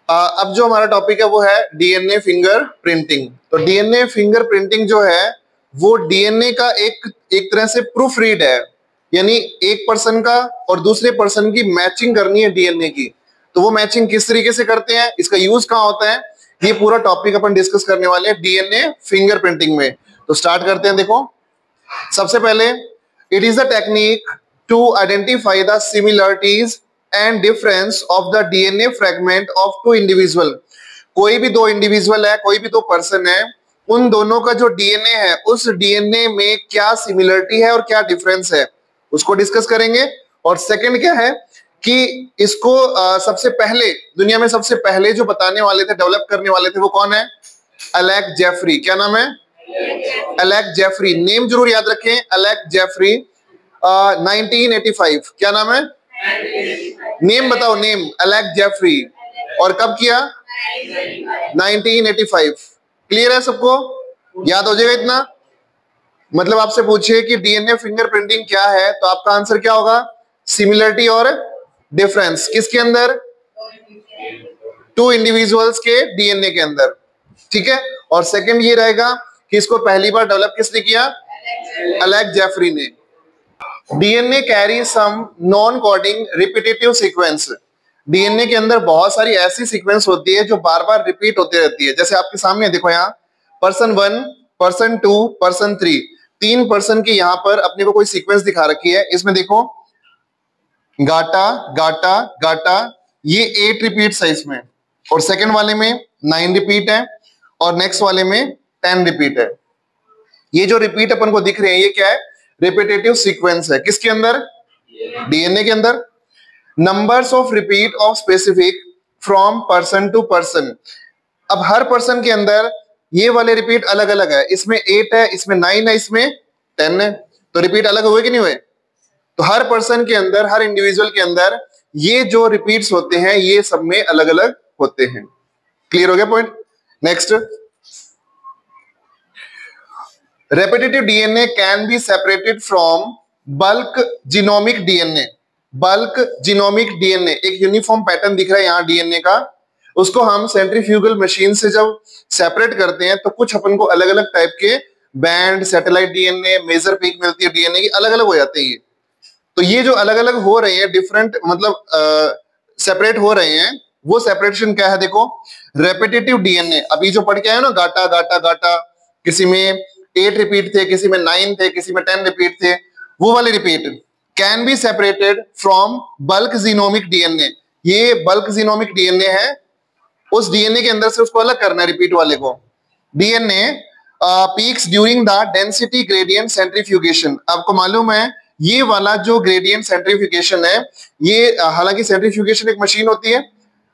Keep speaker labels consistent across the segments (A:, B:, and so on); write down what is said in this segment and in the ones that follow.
A: अब जो हमारा टॉपिक है वो है डीएनए फिंगर प्रिंटिंग। तो डीएनए फिंगर प्रिंटिंग जो है वो डीएनए का एक तरह से प्रूफ रीड है, यानी एक पर्सन का और दूसरे पर्सन की मैचिंग करनी है डीएनए की। तो वो मैचिंग किस तरीके से करते हैं, इसका यूज कहाँ होता है, ये पूरा टॉपिक अपन डिस्कस करने वाले हैं डीएनए फिंगर प्रिंटिंग में। तो स्टार्ट करते हैं। देखो, सबसे पहले it is the technique to identify the similarities and difference of the DNA fragment of two individual. कोई भी दो इंडिविजुअल है, कोई भी दो पर्सन है, उन दोनों का जो डीएनए है उस डीएनए में क्या सिमिलरिटी है और क्या डिफरेंस है उसको डिस्कस करेंगे। और सेकंड क्या है कि इसको सबसे पहले दुनिया में सबसे पहले जो बताने वाले थे, डेवलप करने वाले थे, वो कौन है? Alec Jeffrey. क्या नाम है? Alec Jeffrey. नेम जरूर याद रखें, एलेक जेफरी। 1985। क्या नाम है? नेम बताओ, नेम। Alec Jeffrey. और कब किया? 1985। क्लियर है सबको? याद हो जाएगा इतना? मतलब आपसे पूछे कि डीएनए फिंगर प्रिंटिंग क्या है, तो आपका आंसर क्या होगा? सिमिलरिटी और डिफरेंस। किसके अंदर? टू इंडिविजुअल्स के डीएनए के अंदर। ठीक है। और सेकंड ये रहेगा कि इसको पहली बार डेवलप किसने किया? एलेक जेफरी ने। DNA carry some non coding repetitive sequence. DNA के अंदर बहुत सारी ऐसी सीक्वेंस होती है जो बार बार रिपीट होती रहती है। जैसे आपके सामने देखो, यहाँ पर्सन 1, पर्सन 2, पर्सन 3, 3 पर्सन की यहाँ पर अपने को कोई सीक्वेंस दिखा रखी है। इसमें देखो, गाटा गाटा गाटा, ये 8 रिपीट्स है इसमें, और सेकंड वाले में 9 रिपीट है, और नेक्स्ट वाले में 10 रिपीट है। ये जो रिपीट अपन को दिख रहे हैं ये क्या है? रिपीटेटिव सीक्वेंस है। किसके अंदर? डीएनए के अंदर। Numbers of repeat of specific from person to person. अब हर पर्सन के अंदर ये वाले रिपीट अलग अलग है। इसमें 8 है, इसमें 9 है, इसमें 10 है। तो रिपीट अलग हुए कि नहीं हुए? तो हर पर्सन के अंदर, हर इंडिविजुअल के अंदर ये जो रिपीट्स होते हैं ये सब में अलग अलग होते हैं। क्लियर हो गया point? Next, repetitive DNA can be separated from bulk genomic DNA। bulk genomic DNA एक यूनिफॉर्म पैटर्न दिख रहा है यहाँ डीएनए का, उसको हम सेंट्रीफ्यूगल मशीन से जब सेपरेट करते हैं तो कुछ अपन को अलग अलग टाइप के band, satellite DNA, major peak मिलती है डीएनए की, अलग अलग हो जाते हैं ये। तो ये जो अलग अलग हो रहे हैं, डिफरेंट मतलब सेपरेट हो रहे हैं, वो सेपरेशन क्या है? देखो, रेपिटेटिव डीएनए। अभी जो पढ़ के आए ना, गाटा गाटा गाटा, किसी में 8 रिपीट थे, किसी में 9 थे, किसी में 10 रिपीट थे, वो वाले repeat can be separated from bulk genomic DNA. ये बल्क जीनोमिक डीएनए है, उस डीएनए के अंदर से उसको अलग करना है, रिपीट वाले को। DNA peaks during the density gradient centrifugation. आपको मालूम है ये वाला जो ग्रेडियंट सेंट्रीफ्यूगेशन है, ये हालांकि सेंट्रीफ्यूगेशन एक मशीन होती है,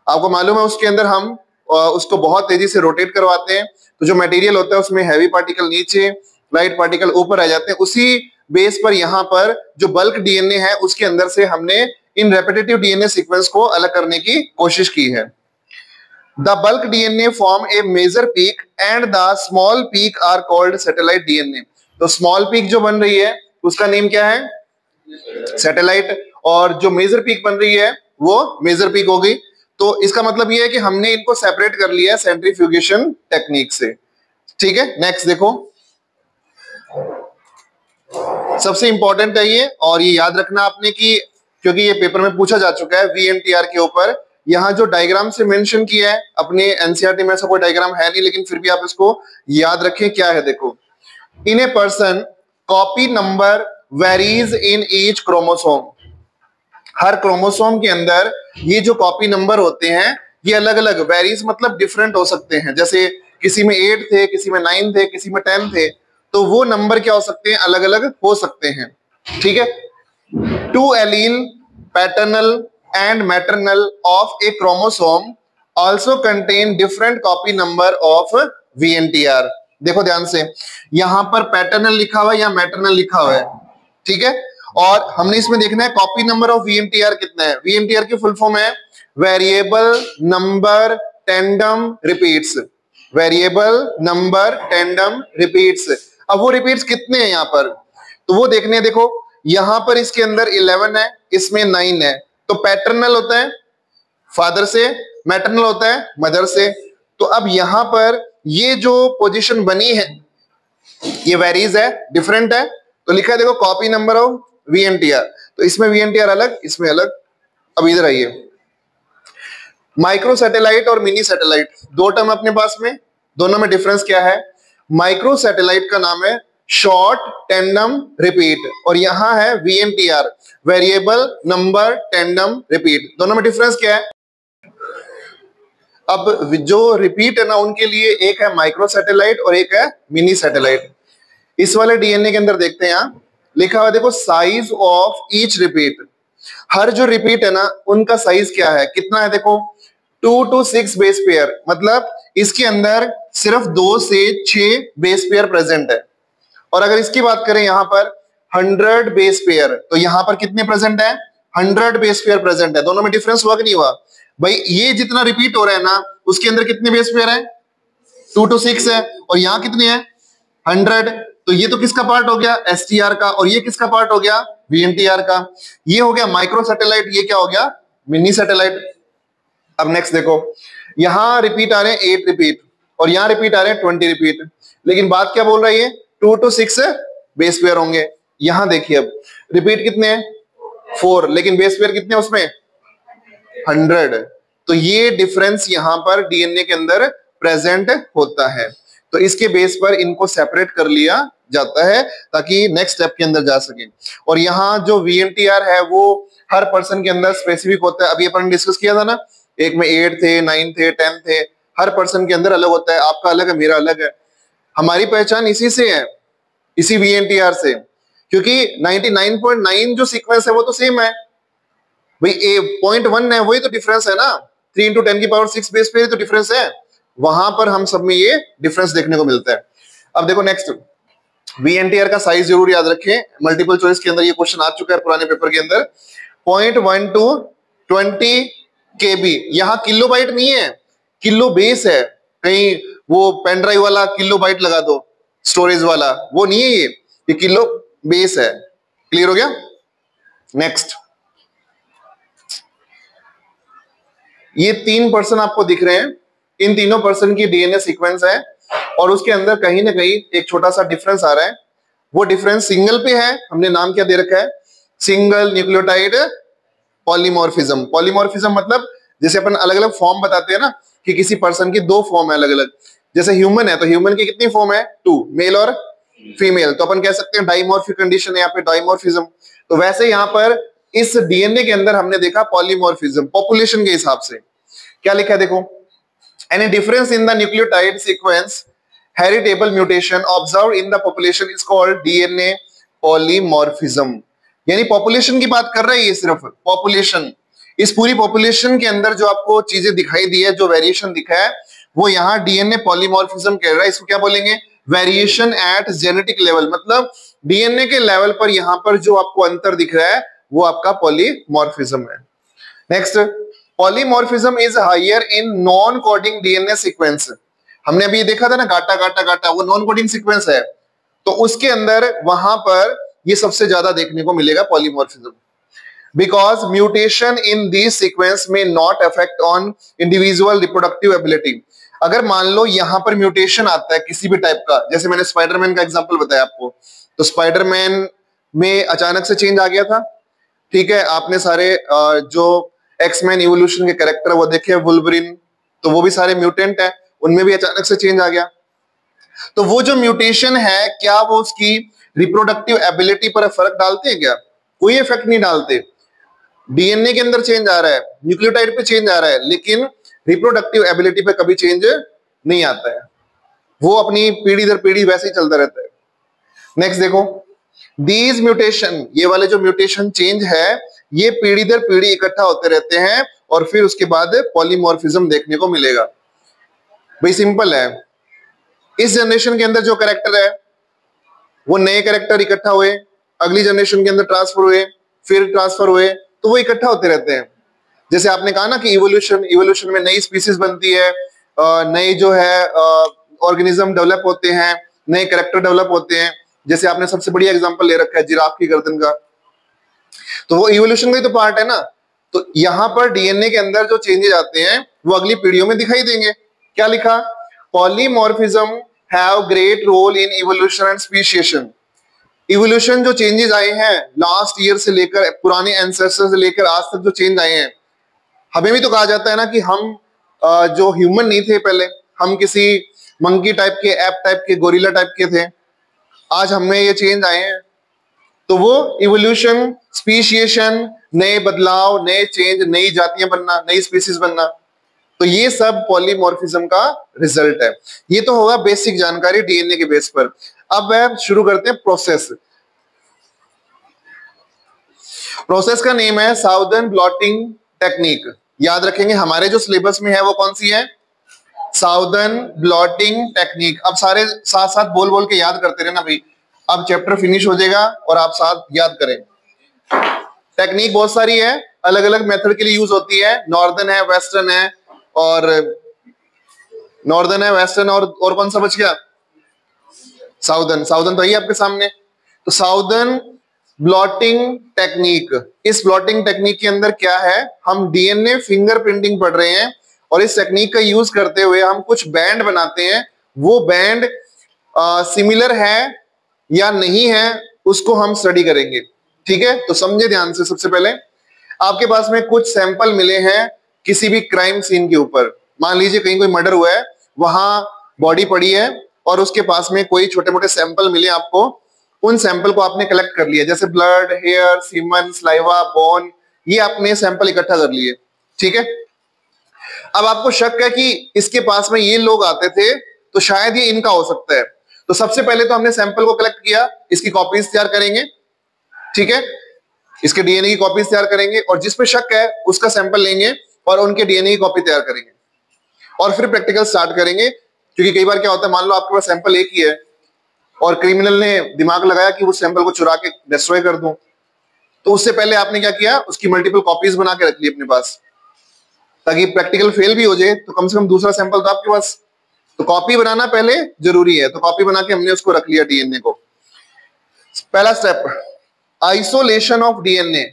A: आपको मालूम है, उसके अंदर हम उसको बहुत तेजी से रोटेट करवाते हैं। तो जो मटेरियल होता है उसमें हैवी पार्टिकल नीचे, लाइट पार्टिकल ऊपर आ जाते हैं। उसी बेस पर यहाँ पर जो बल्क डीएनए है उसके अंदर से हमने इन रेपिटेटिव डीएनए सीक्वेंस को अलग करने की कोशिश की है। The bulk DNA form a major peak and the small peak are called satellite DNA. तो स्मॉल पीक जो बन रही है उसका नेम क्या है? सैटेलाइट। और जो मेजर पीक बन रही है वो मेजर पीक हो गई। तो इसका मतलब ये है कि हमने इनको सेपरेट कर लिया सेंट्रीफ्यूगेशन टेक्निक से। ठीक है। नेक्स्ट देखो, सबसे इंपॉर्टेंट है ये, और ये याद रखना आपने कि क्योंकि ये पेपर में पूछा जा चुका है वीएनटीआर के ऊपर। यहाँ जो डायग्राम से मेंशन किया है, अपने एनसीईआरटी में ऐसा कोई डायग्राम है नहीं, लेकिन फिर भी आप इसको याद रखें। क्या है? देखो, in a person copy number varies in each chromosome. हर क्रोमोसोम के अंदर ये जो कॉपी नंबर होते हैं ये अलग अलग, वेरीज मतलब डिफरेंट हो सकते हैं। जैसे किसी में 8 थे, किसी में 9 थे, किसी में 10 थे, तो वो नंबर क्या हो सकते हैं? अलग अलग हो सकते हैं। ठीक है। 2 allele paternal and maternal of A chromosome also contain different copy number of VNTR. देखो ध्यान से, यहां पर पैटर्नल लिखा हुआ है या मैटरनल लिखा हुआ है। ठीक है। और हमने इसमें देखना है कॉपी नंबर ऑफ वीएनटीआर कितना है। वीएनटीआर की फुल फॉर्म है variable number tandem repeats. Variable number tandem repeats. अब वो रिपीट्स कितने हैं यहाँ पर, तो वो देखने हैं। देखो यहाँ पर इसके अंदर 11 है, इसमें 9 है, तो पैटर्नल होता है फादर से, मैटरनल होता है मदर से। तो अब यहां पर ये जो पोजीशन बनी है ये वेरीज है, डिफरेंट है। तो लिखा है देखो कॉपी नंबर ऑफ VNTR, तो इसमें VNTR अलग, इसमें अलग। अब इधर आइए, माइक्रो सैटेलाइट और मिनी सैटेलाइट, दो टर्म अपने पास में, दोनों में डिफरेंस क्या है? माइक्रो सैटेलाइट का नाम है शॉर्ट टेंडम रिपीट, और यहां है VNTR, variable number tandem repeat. दोनों में डिफरेंस क्या है? अब जो रिपीट है ना, उनके लिए एक है माइक्रो सैटेलाइट और एक है मिनी सैटेलाइट। इस वाले DNA के अंदर देखते हैं, यहां लिखा हुआ देखो साइज ऑफ ईच रिपीट। हर जो रिपीट है ना उनका साइज क्या है, कितना है? देखो 2 to 6 बेस पेयर, मतलब इसके अंदर सिर्फ 2 से 6 बेस पेयर प्रेजेंट है। और अगर इसकी बात करें यहां पर 100 बेस पेयर, तो यहां पर कितने प्रेजेंट है? 100 बेस पेयर प्रेजेंट है। दोनों में डिफरेंस हुआ कि नहीं हुआ भाई? ये जितना रिपीट हो रहा है ना उसके अंदर कितने बेस पेयर है? 2 to 6 है, और यहां कितने हैं? 100। तो ये तो किसका पार्ट हो गया? STR का, और ये किसका पार्ट हो गया? VNTR का। ये हो गया माइक्रो सैटेलाइट, ये क्या हो गया? Mini satellite. अब नेक्स्ट देखो, यहां रिपीट आ रहे हैं 8 रिपीट, और यहां रिपीट आ रहे हैं 20 रिपीट, लेकिन बात क्या बोल रही है? 2 to 6 बेस पेयर होंगे। यहां देखिए अब रिपीट कितने हैं? 4, लेकिन बेस पेयर कितने हैं उसमें? 100। तो ये डिफरेंस यहां पर DNA के अंदर प्रेजेंट होता है। तो इसके बेस पर इनको सेपरेट कर लिया जाता है ताकि नेक्स्ट स्टेप के अंदर जा सके। और यहाँ जो VNTR है वो हर पर्सन के अंदर स्पेसिफिक होता है। अभी अपन डिस्कस किया था ना, एक में 8 थे, 9 थे, 10 थे, हर पर्सन के अंदर अलग होता है। आपका अलग है, मेरा अलग है। हमारी पहचान इसी से है, इसी VNTR से, क्योंकि 99.9 जो सीक्वेंस है वो तो सेम है भाई। 0.1 है, वही तो डिफरेंस है ना। 3 into 10 की पावर 6 बेस पे तो डिफरेंस है, वहां पर हम सब में ये डिफरेंस देखने को मिलता है। अब देखो नेक्स्ट, VNTR का साइज जरूर याद रखें, मल्टीपल चॉइस के अंदर ये क्वेश्चन आ चुका है पुराने पेपर के अंदर। 0.1 to 20 KB, यहाँ किलो बाइट नहीं है, किलो बेस है। कहीं वो पेन ड्राइव वाला किलो बाइट लगा दो, स्टोरेज वाला, वो नहीं है ये किलो बेस है। क्लियर हो गया? नेक्स्ट, ये 3 पर्सन आपको दिख रहे हैं, इन तीनों पर्सन की DNA सीक्वेंस है, और उसके अंदर कहीं ना कहीं एक छोटा सा डिफरेंस आ रहा है। वो डिफरेंस सिंगल पे है, हमने नाम क्या दे रखा है? Single nucleotide polymorphism. पॉलीमॉर्फिज्म मतलब जैसे अपन अलग अलग फॉर्म बताते हैं ना, कि किसी पर्सन की 2 फॉर्म है अलग अलग। जैसे ह्यूमन है तो ह्यूमन की कितनी फॉर्म है? 2, मेल और फीमेल, तो अपन कह सकते हैं डाइमॉर्फिक कंडीशन है यहाँ पे, डाइमॉर्फिज्म। तो वैसे यहाँ पर इस DNA के अंदर हमने देखा पॉलीमॉर्फिज्म, पॉपुलेशन के हिसाब से। क्या लिखा है देखो, any difference in the nucleotide sequence heritable mutation observed in the population is called DNA polymorphism। यानी पॉपुलेशन की बात कर रहा है ये, सिर्फ पॉपुलेशन। इस पूरी पॉपुलेशन के अंदर जो आपको चीजें दिखाई दी है, जो वेरिएशन दिखा है, वो यहाँ DNA पॉलीमॉर्फिज्म कह रहा है। इसको क्या बोलेंगे? वेरिएशन एट जेनेटिक लेवल, मतलब DNA के लेवल पर यहाँ पर जो आपको अंतर दिख रहा है वो आपका पॉलीमॉर्फिज्म है। Next, polymorphism is higher in non coding DNA sequence. हमने अभी देखा था ना, गाटा गाटा गाटा, वो नॉन कोडिंग सीक्वेंस है, तो उसके अंदर वहां पर ये सबसे ज्यादा देखने को मिलेगा polymorphism. Because mutation in this sequence में not affect on individual reproductive ability. अगर मान लो यहां पर म्यूटेशन आता है किसी भी टाइप का, जैसे मैंने स्पाइडरमैन का एग्जांपल बताया आपको, तो स्पाइडरमैन में अचानक से चेंज आ गया था, ठीक है। आपने सारे जो एक्समैन इवोल्यूशन के कैरेक्टर वो देखे, वुल्वरिन, तो वो भी सारे म्यूटेंट है, उनमें भी अचानक से चेंज आ गया। तो वो जो म्यूटेशन है, क्या वो उसकी रिप्रोडक्टिव एबिलिटी पर फर्क डालते हैं? क्या कोई इफेक्ट नहीं डालते। DNA के अंदर चेंज आ रहा है, न्यूक्लियोटाइड पे चेंज आ रहा है, लेकिन रिप्रोडक्टिव एबिलिटी पे कभी चेंज नहीं आता है, वो अपनी पीढ़ी दर पीढ़ी वैसे ही चलता रहता है। नेक्स्ट देखो, दीज म्यूटेशन, ये वाले जो म्यूटेशन चेंज है, ये पीढ़ी दर पीढ़ी इकट्ठा होते रहते हैं, और फिर उसके बाद पॉलीमॉर्फिज्म देखने को मिलेगा। भाई सिंपल है, इस जनरेशन के अंदर जो कैरेक्टर है वो नए कैरेक्टर इकट्ठा हुए, अगली जनरेशन के अंदर ट्रांसफर हुए, फिर ट्रांसफर हुए, तो वो इकट्ठा होते रहते हैं। जैसे आपने कहा ना कि इवोल्यूशन में नई स्पीसीज बनती है, नए जो है ऑर्गेनिज्म डेवलप होते हैं, नए कैरेक्टर डेवलप होते हैं। जैसे आपने सबसे बढ़िया एग्जांपल ले रखा है जिराफ की गर्दन का, तो वो इवोल्यूशन का ही तो पार्ट है ना। तो यहां पर डीएनए के अंदर जो चेंजेस आते हैं वो अगली पीढ़ियों में दिखाई देंगे। क्या लिखा? Polymorphism have great role in evolution and speciation. Evolution जो चेंजेस आए हैं लास्ट ईयर से लेकर, पुराने एंसेस्टर से लेकर आज तक जो चेंज आए हैं, हमें भी तो कहा जाता है ना कि हम जो ह्यूमन नहीं थे पहले, हम किसी मंकी टाइप के, एप टाइप के, गोरिल्ला टाइप के थे, आज हमें ये चेंज आए हैं। तो वो इवोल्यूशन, स्पीशिएशन, नए बदलाव, नए चेंज, नई जातियां बनना, नई स्पीसीज बनना, तो ये सब पॉलीमॉर्फिज्म का रिजल्ट है। ये तो होगा बेसिक जानकारी डीएनए के बेस पर। अब वह शुरू करते हैं प्रोसेस। प्रोसेस का नेम है साउदर्न ब्लॉटिंग टेक्निक। याद रखेंगे, हमारे जो सिलेबस में है वो कौन सी है? Southern blotting technique. अब सारे साथ साथ बोल बोल के याद करते रहना भाई, अब चैप्टर फिनिश हो जाएगा और आप साथ याद करें। टेक्निक बहुत सारी है, अलग अलग मेथड के लिए यूज होती है। नॉर्दर्न है, वेस्टर्न है, और नॉर्दर्न है, वेस्टर्न, और कौन सा बच गया? साउदर्न। साउदर्न तो ही आपके सामने। तो साउदर्न ब्लॉटिंग टेक्निक, इस ब्लॉटिंग टेक्निक के अंदर क्या है? हम डीएनए फिंगरप्रिंटिंग पढ़ रहे हैं और इस टेक्निक का यूज करते हुए हम कुछ बैंड बनाते हैं। वो बैंड सिमिलर है या नहीं है उसको हम स्टडी करेंगे। ठीक है, तो समझे ध्यान से। सबसे पहले आपके पास में कुछ सैंपल मिले हैं किसी भी क्राइम सीन के ऊपर। मान लीजिए कहीं कोई मर्डर हुआ है, वहां बॉडी पड़ी है और उसके पास में कोई छोटे मोटे सैंपल मिले आपको। उन सैंपल को आपने कलेक्ट कर लिया, जैसे blood, hair, semen, saliva, bone, ये आपने सैंपल इकट्ठा कर लिए। ठीक है, अब आपको शक है कि इसके पास में ये लोग आते थे तो शायद ये इनका हो सकता है। तो सबसे पहले तो हमने सैंपल को कलेक्ट किया, इसकी कॉपीज तैयार करेंगे। ठीक है, इसके डीएनए की कॉपीज तैयार करेंगे और जिस पे शक है उसका सैंपल लेंगे और उनके डीएनए की कॉपी तैयार करेंगे और फिर प्रैक्टिकल स्टार्ट करेंगे। क्योंकि कई बार क्या होता है, मान लो आपके पास सैंपल एक ही है और क्रिमिनल ने दिमाग लगाया कि उस सैंपल को चुरा के डिस्ट्रॉय कर दूं, तो उससे पहले आपने क्या किया? उसकी मल्टीपल कॉपीज बना के रख ली अपने पास, ताकि प्रैक्टिकल फेल भी हो जाए तो कम से कम दूसरा सैंपल तो आपके पास। तो कॉपी बनाना पहले जरूरी है, तो कॉपी बना के हमने उसको रख लिया डीएनए को। पहला स्टेप, आइसोलेशन ऑफ डीएनए।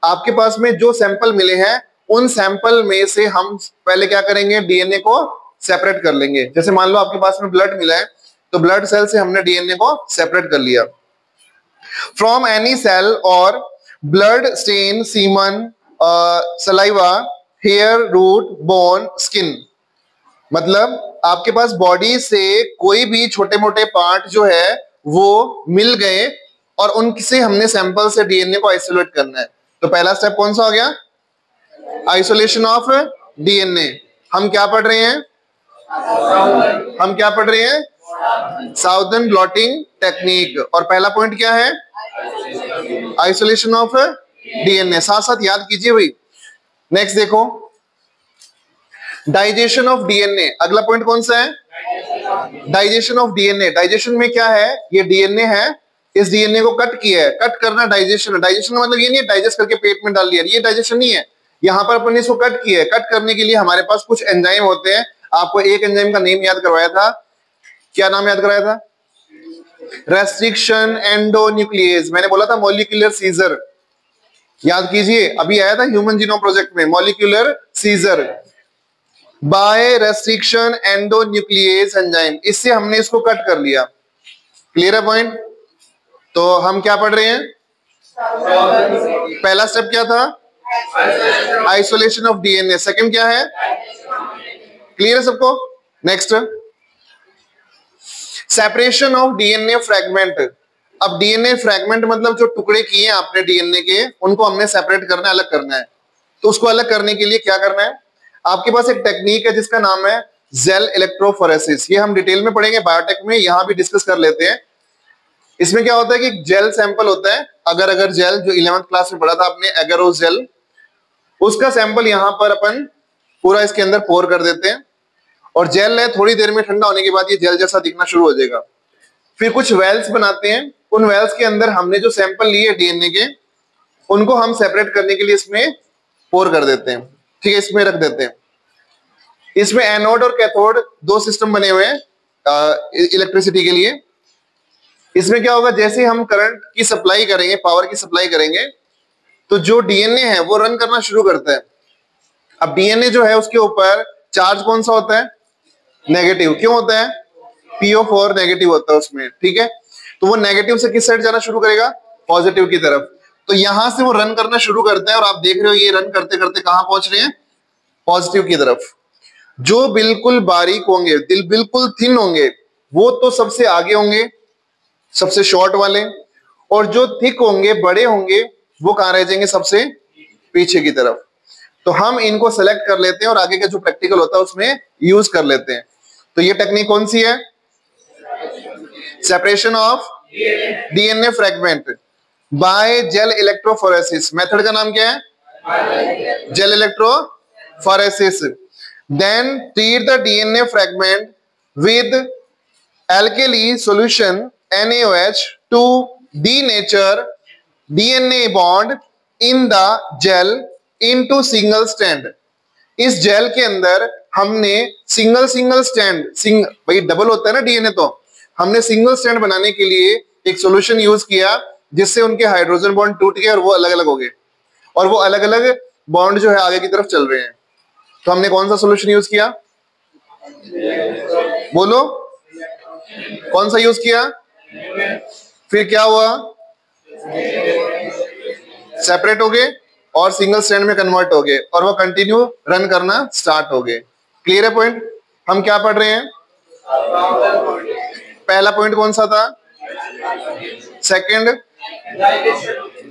A: आपके पास में जो सैंपल मिले हैं उन सैंपल में से हम पहले क्या करेंगे? डीएनए को सेपरेट कर लेंगे। जैसे मान लो आपके पास में ब्लड मिला है, तो ब्लड सेल से हमने डीएनए को सेपरेट कर लिया। फ्रॉम एनी सेल और blood, stain, semen, saliva, hair, root, bone, skin. मतलब आपके पास बॉडी से कोई भी छोटे मोटे पार्ट जो है वो मिल गए और उनसे हमने सैंपल से डीएनए को आइसोलेट करना है। तो पहला स्टेप कौन सा हो गया? Isolation of DNA. हम क्या पढ़ रहे हैं? हम क्या पढ़ रहे हैं? Southern blotting technique. और पहला पॉइंट क्या है? Isolation of DNA. साथ साथ याद कीजिए भाई। नेक्स्ट देखो, डाइजेशन ऑफ डीएनए। अगला पॉइंट कौन सा है? Digestion of DNA. डाइजेशन में क्या है? ये डीएनए है, इस डीएनए को कट किया है। कट करना डाइजेशन है। डाइजेशन मतलब ये नहीं है डाइजेस्ट करके पेट में डाल लिया, ये डाइजेशन नहीं है। यहाँ पर अपन ने इसको कट किया है। कट करने के लिए हमारे पास कुछ एंजाइम होते हैं। आपको एक एंजाइम का नेम याद करवाया था। क्या नाम याद कराया था? रेस्ट्रिक्शन एंडोन्यूक्लियेज। मैंने बोला था मॉलिक्यूलर सीजर, याद कीजिए, अभी आया था ह्यूमन जीनोम प्रोजेक्ट में, molecular scissor by restriction endonuclease enzyme. इससे हमने इसको कट कर लिया। क्लियर है पॉइंट? तो हम क्या पढ़ रहे हैं? पहला स्टेप क्या था? Isolation of DNA. सेकंड क्या है? क्लियर है सबको? Next, separation of DNA fragment. अब डीएनए फ्रैगमेंट मतलब जो टुकड़े किए हैं आपने डीएनए के, उनको हमने सेपरेट करना है, अलग करना है। तो उसको अलग करने के लिए क्या करना है? आपके पास एक टेक्निक है जिसका नाम है जेल इलेक्ट्रोफोरेसिस। ये हम डिटेल में पढ़ेंगे बायोटेक में, यहां भी डिस्कस कर लेते हैं। इसमें क्या होता है कि जेल सैंपल होता है, अगर जेल, जो 11th क्लास में पढ़ा था आपने, एगरोस जेल, उसका सैंपल यहां पर अपन पूरा इसके अंदर पोर कर देते हैं और जेल है, थोड़ी देर में ठंडा होने के बाद ये जेल जैसा दिखना शुरू हो जाएगा। फिर कुछ वेल्स बनाते हैं, उन वेल्स के अंदर हमने जो सैंपल लिए डीएनए के, उनको हम सेपरेट करने के लिए इसमें पोर कर देते हैं। ठीक है, इसमें रख देते हैं। इसमें एनोड और कैथोड दो सिस्टम बने हुए हैं इलेक्ट्रिसिटी के लिए। इसमें क्या होगा, जैसे हम करंट की सप्लाई करेंगे, पावर की सप्लाई करेंगे, तो जो डीएनए है वो रन करना शुरू करता है। अब डीएनए जो है उसके ऊपर चार्ज कौन सा होता है? नेगेटिव। क्यों होता है? PO4 नेगेटिव होता है उसमें, ठीक है। तो वो नेगेटिव से किस साइड जाना शुरू करेगा? पॉजिटिव की तरफ। तो यहां से वो रन करना शुरू करता है और आप देख रहे हो ये रन करते करते कहां पहुंच रहे हैं? पॉजिटिव की तरफ। जो बिल्कुल बारीक होंगे, दिल बिल्कुल थिन होंगे, वो तो सबसे आगे होंगे, सबसे शॉर्ट वाले, और जो थिक होंगे, बड़े होंगे, वो कहां रह जाएंगे? सबसे पीछे की तरफ। तो हम इनको सेलेक्ट कर लेते हैं और आगे का जो प्रैक्टिकल होता है उसमें यूज कर लेते हैं। तो ये टेक्निक कौन सी है? Separation of DNA fragment by gel electrophoresis. Method का नाम क्या है? Gel electrophoresis. Then treat the DNA fragment with alkali solution NaOH to denature DNA bond in the gel into single strand। इस जेल के अंदर हमने सिंगल स्टैंड, भाई double होता है ना डीएनए, तो हमने सिंगल स्टैंड बनाने के लिए एक सॉल्यूशन यूज किया जिससे उनके हाइड्रोजन बॉन्ड टूट गए और वो अलग अलग हो गए, और वो अलग अलग बॉन्ड जो है आगे की तरफ चल रहे हैं। तो हमने कौन सा सॉल्यूशन यूज किया? बोलो, कौन सा यूज किया? फिर क्या हुआ? सेपरेट हो गए और सिंगल स्टैंड में कन्वर्ट हो गए और वो कंटिन्यू रन करना स्टार्ट हो गए। क्लियर है पॉइंट? हम क्या पढ़ रहे हैं? पहला पॉइंट कौन सा था? सेकंड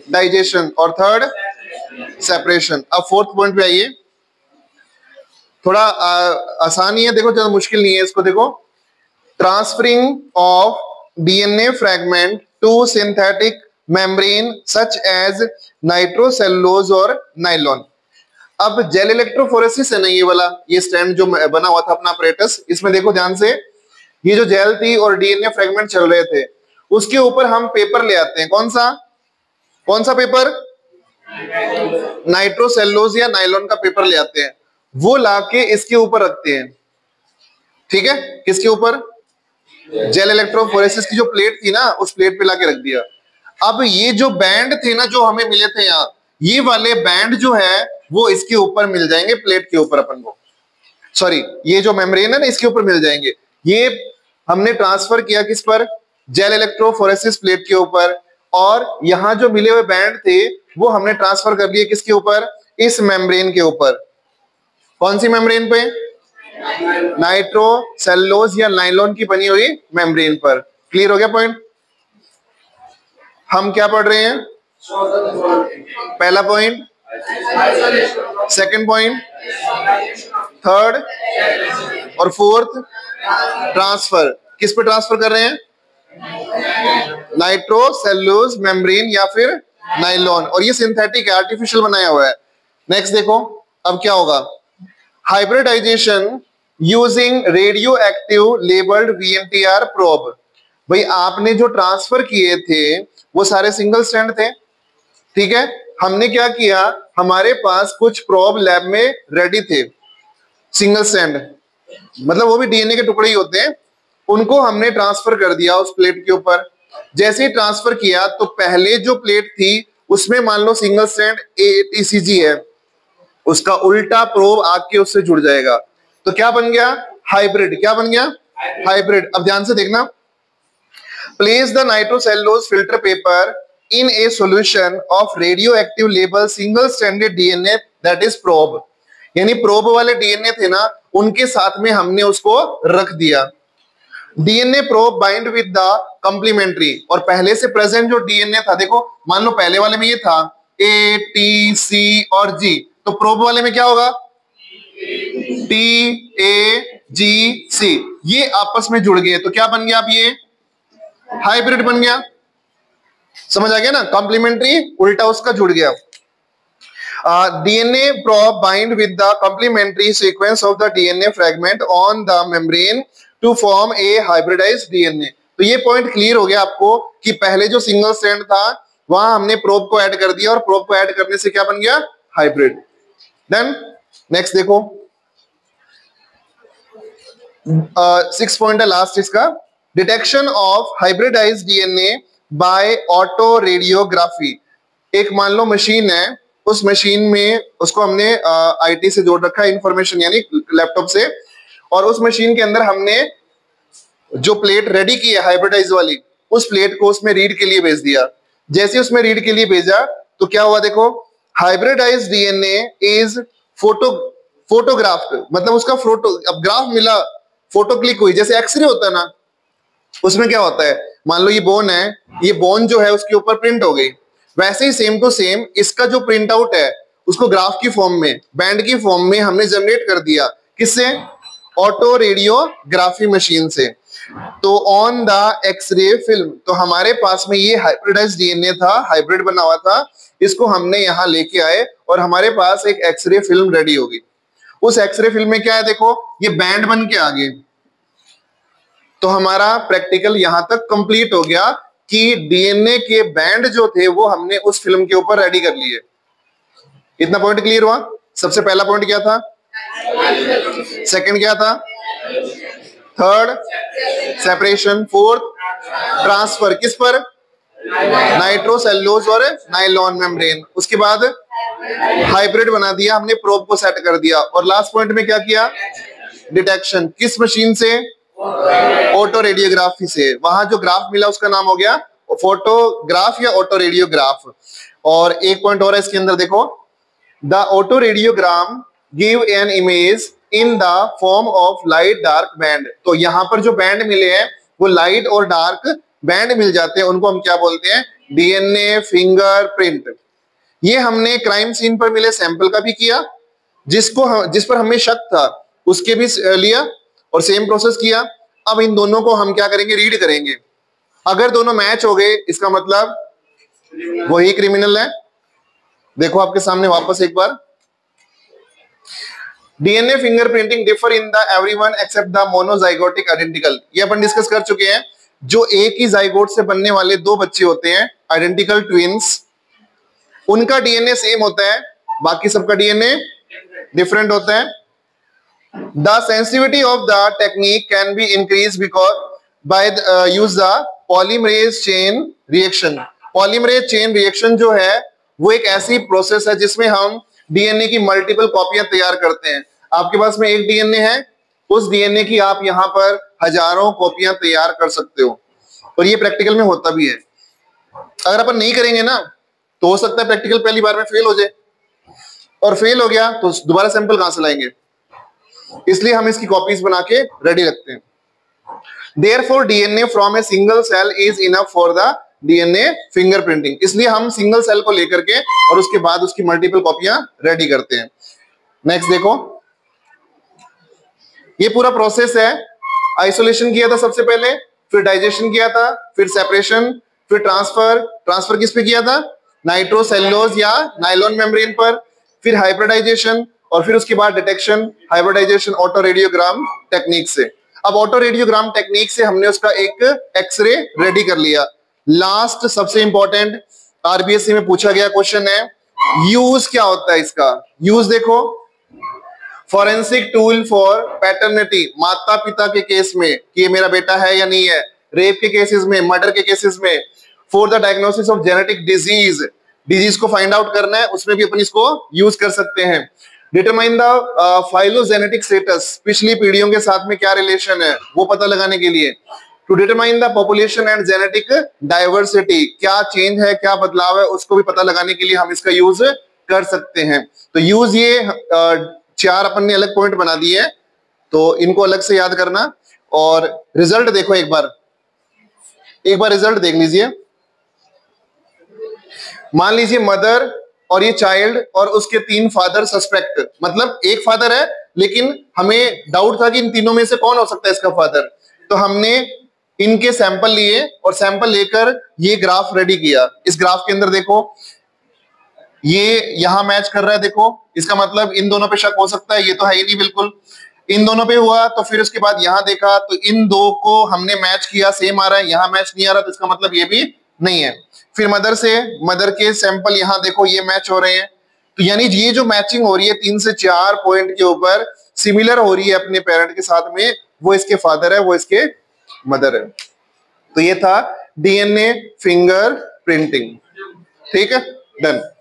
A: डाइजेशन और थर्ड सेपरेशन। अब फोर्थ पॉइंट पे आइए। थोड़ा आसान ही है, देखो, ज्यादा मुश्किल नहीं है इसको। देखो, transferring of DNA fragment to synthetic membrane such as nitrocellulose और नाइलॉन। अब जेल इलेक्ट्रोफोरेसिस है ना, ये वाला, ये स्टैंड जो बना हुआ था अपना अपरेटस, इसमें देखो ध्यान से, ये जो जेल थी और डीएनए फ्रैगमेंट चल रहे थे, उसके ऊपर हम पेपर ले आते हैं। कौन सा पेपर? नाइट्रोसेलुलोज या नाइलॉन का पेपर ले आते हैं। वो लाके इसके ऊपर रखते हैं, ठीक है। किसके ऊपर? जेल इलेक्ट्रोफोरेसिस की जो प्लेट थी ना, उस प्लेट पे लाके रख दिया। अब ये जो बैंड थे ना जो हमें मिले थे यहाँ, ये वाले बैंड जो है वो इसके ऊपर मिल जाएंगे, प्लेट के ऊपर अपन को, सॉरी, ये जो मेम्ब्रेन है ना इसके ऊपर मिल जाएंगे। ये हमने ट्रांसफर किया किस पर? जेल इलेक्ट्रोफोरेसिस प्लेट के ऊपर। और यहाँ जो मिले हुए बैंड थे वो हमने ट्रांसफर कर लिए किसके ऊपर? इस मेम्ब्रेन के ऊपर। कौन सी मेम्ब्रेन पे? नाइट्रोसेलुलोज या नाइलॉन की बनी हुई मेम्ब्रेन पर। क्लियर हो गया पॉइंट? हम क्या पढ़ रहे हैं? पहला पॉइंट, सेकंड पॉइंट, थर्ड और फोर्थ ट्रांसफर। किस पे ट्रांसफर कर रहे हैं? नाइट्रोसेलुलोज मेम्ब्रेन या फिर नाइलॉन, और ये सिंथेटिक है, आर्टिफिशियल बनाया हुआ है। नेक्स्ट देखो, अब क्या होगा? Hybridisation using radioactive labelled VNTR probe. भाई आपने जो ट्रांसफर किए थे वो सारे सिंगल स्टैंड थे, ठीक है। हमने क्या किया, हमारे पास कुछ प्रोब लैब में रेडी थे, सिंगल स्टैंड, मतलब वो भी डीएनए के टुकड़े ही होते हैं, उनको हमने ट्रांसफर कर दिया उस प्लेट के ऊपर। जैसे ही ट्रांसफर किया तो पहले जो प्लेट थी उसमें मान लो सिंगल स्टैंड ATCG है, उसका उल्टा प्रोब आके उससे जुड़ जाएगा, तो क्या बन गया? हाइब्रिड। क्या बन गया? हाइब्रिड। अब ध्यान से देखना, place the nitrocellulose filter paper in A solution of radioactive label single standard DNA that is probe. यानी प्रोब वाले डीएनए थे ना, उनके साथ में हमने उसको रख दिया। DNA probe bind with the complementary, और पहले से प्रेजेंट जो डीएनए था, देखो मान लो पहले वाले में ये था A, T, C और G, तो प्रोब वाले में क्या होगा? T, A, G, C, ये आपस में जुड़ गए, तो क्या बन गया? अब ये हाइब्रिड बन गया। समझ आ गया ना? कॉम्प्लीमेंट्री उल्टा उसका जुड़ गया। DNA probe bind with the complementary sequence of the DNA fragment on the membrane to form a hybridized DNA। तो ये पॉइंट क्लियर हो गया आपको कि पहले जो सिंगल स्टैंड था वहां हमने प्रोब को ऐड कर दिया, और प्रोब को ऐड करने से क्या बन गया? हाइब्रिड। देन नेक्स्ट देखो, 6 पॉइंट है लास्ट इसका, detection of hybridised DNA by autoradiography. एक मान लो मशीन है, उस मशीन में उसको हमने आईटी से जोड़ रखा है, इंफॉर्मेशन यानी लैपटॉप से, और उस मशीन के अंदर हमने जो प्लेट रेडी की है हाइब्रिडाइज वाली, उस प्लेट को उसमें रीड के लिए भेज दिया। जैसे उसमें रीड के लिए भेजा तो क्या हुआ देखो, हाइब्रिडाइज डीएनए इज फोटोग्राफ्ड, मतलब उसका फोटो, अब ग्राफ मिला, फोटो क्लिक हुई, जैसे एक्सरे होता है ना, उसमें क्या होता है, मान लो ये बोन है, ये बोन जो है उसके ऊपर प्रिंट हो गई, वैसे ही सेम टू सेम इसका जो प्रिंट आउट है उसको ग्राफ की फॉर्म में, बैंड की फॉर्म में हमने जनरेट कर दिया। किससे? ऑटो रेडियोग्राफी मशीन से। तो ऑन द एक्सरे फिल्म, तो हमारे पास में ये हाइब्रिडाइज्ड डीएनए था, हाइब्रिड बना हुआ था, इसको हमने यहां लेके आए और हमारे पास एक एक्सरे फिल्म रेडी होगी। उस एक्सरे फिल्म में क्या है देखो, ये बैंड बन के आ गए। तो हमारा प्रैक्टिकल यहां तक कंप्लीट हो गया कि डीएनए के बैंड जो थे वो हमने उस फिल्म के ऊपर रेडी कर लिए। इतना पॉइंट क्लियर हुआ? सबसे पहला पॉइंट क्या था? सेकंड क्या था? थर्ड सेपरेशन, फोर्थ ट्रांसफर, किस पर? नाइट्रोसेल्यूलोज और नायलॉन मेम्ब्रेन। उसके बाद हाइब्रिड बना दिया हमने, प्रोब को सेट कर दिया, और लास्ट पॉइंट में क्या किया? डिटेक्शन। किस मशीन से? ऑटो रेडियोग्राफी से। वहां जो ग्राफ मिला उसका नाम हो गया फोटोग्राफ या ऑटो रेडियोग्राफ। और एक पॉइंट और है इसके अंदर देखो, the auto radiogram give an image in the form of light dark band. तो यहां पर जो बैंड मिले हैं वो लाइट और डार्क बैंड मिल जाते हैं, उनको हम क्या बोलते हैं? DNA fingerprint. ये हमने क्राइम सीन पर मिले सैंपल का भी किया, जिस पर हमें शक था उसके भी लिया और सेम प्रोसेस किया। अब इन दोनों को हम क्या करेंगे? रीड करेंगे। अगर दोनों मैच हो गए इसका मतलब वही क्रिमिनल है। देखो आपके सामने वापस एक बार, DNA fingerprinting differ in the everyone except the monozygotic identical. ये अपन डिस्कस कर चुके हैं। जो एक ही जाइगोट से बनने वाले दो बच्चे होते हैं, आइडेंटिकल ट्विंस, उनका डीएनए सेम होता है, बाकी सबका डीएनए डिफरेंट होता है। The sensitivity of the technique can be increased because by use the polymerase chain reaction. Polymerase chain reaction जो है वो एक ऐसी प्रोसेस है जिसमें हम डीएनए की मल्टीपल कॉपियां तैयार करते हैं। आपके पास में एक डीएनए है, उस डीएनए की आप यहाँ पर हजारों कॉपियां तैयार कर सकते हो, और ये प्रैक्टिकल में होता भी है। अगर अपन नहीं करेंगे ना तो हो सकता है प्रैक्टिकल पहली बार में फेल हो जाए, और फेल हो गया तो दोबारा सैंपल कहां से लाएंगे? इसलिए हम इसकी कॉपीज बना के रेडी रखते हैं। Therefore, DNA from a single cell is enough for the DNA fingerprinting. इसलिए हम सिंगल सेल को लेकर के और उसके बाद उसकी मल्टीपल कॉपियां रेडी करते हैं। नेक्स्ट देखो, ये पूरा प्रोसेस है। आइसोलेशन किया था सबसे पहले, फिर डाइजेशन किया था, फिर सेपरेशन, फिर ट्रांसफर किस पे किया था? नाइट्रोसेल्यूलोज या नायलॉन मेम्ब्रेन पर, फिर हाइब्रिडाइजेशन, और फिर उसके बाद detection, hybridisation autoradiogram technique से। अब ऑटो रेडियोग्राम टेक्निक से हमने उसका एक एक्सरे रेडी कर लिया। लास्ट सबसे इंपॉर्टेंट आरबीएससी में पूछा गया क्वेश्चन है, यूज क्या होता है इसका? यूज देखो, फॉरेंसिक टूल फॉर पैटर्निटी, माता पिता के केस में कि ये मेरा बेटा है या नहीं है, रेप के केसेस में, मर्डर के केसेस में, for the diagnosis of genetic disease को फाइंड आउट करना है, उसमें भी अपन इसको यूज कर सकते हैं। डिटरमाइन द फाइलोजेनेटिक स्टेटस, पिछली पीढ़ियों के साथ में क्या रिलेशन है वो पता लगाने के लिए। To determine the population and genetic diversity, क्या चेंज है, क्या बदलाव है, उसको भी पता लगाने के लिए हम इसका यूज कर सकते हैं। तो यूज ये चार अपन ने अलग पॉइंट बना दिए हैं, तो इनको अलग से याद करना। और रिजल्ट देखो एक बार रिजल्ट देख लीजिए। मान लीजिए मदर और ये चाइल्ड और उसके 3 फादर सस्पेक्ट, मतलब एक फादर है लेकिन हमें डाउट था कि इन तीनों में से कौन हो सकता है इसका फादर। तो हमने इनके सैंपल लिए और सैंपल लेकर ये ग्राफ रेडी किया। इस ग्राफ के अंदर देखो ये यहां मैच कर रहा है, देखो इसका मतलब इन दोनों पे शक हो सकता है, ये तो है ही नहीं बिल्कुल। इन दोनों पे हुआ तो फिर उसके बाद यहां देखा तो इन दो को हमने मैच किया, सेम आ रहा है, यहां मैच नहीं आ रहा तो इसका मतलब ये भी नहीं है। फिर मदर के सैंपल यहां देखो ये मैच हो रहे हैं, तो यानी ये जो मैचिंग हो रही है 3 से 4 पॉइंट के ऊपर सिमिलर हो रही है अपने पेरेंट के साथ में, वो इसके फादर है, वो इसके मदर है। तो ये था डीएनए फिंगर प्रिंटिंग। ठीक है, डन।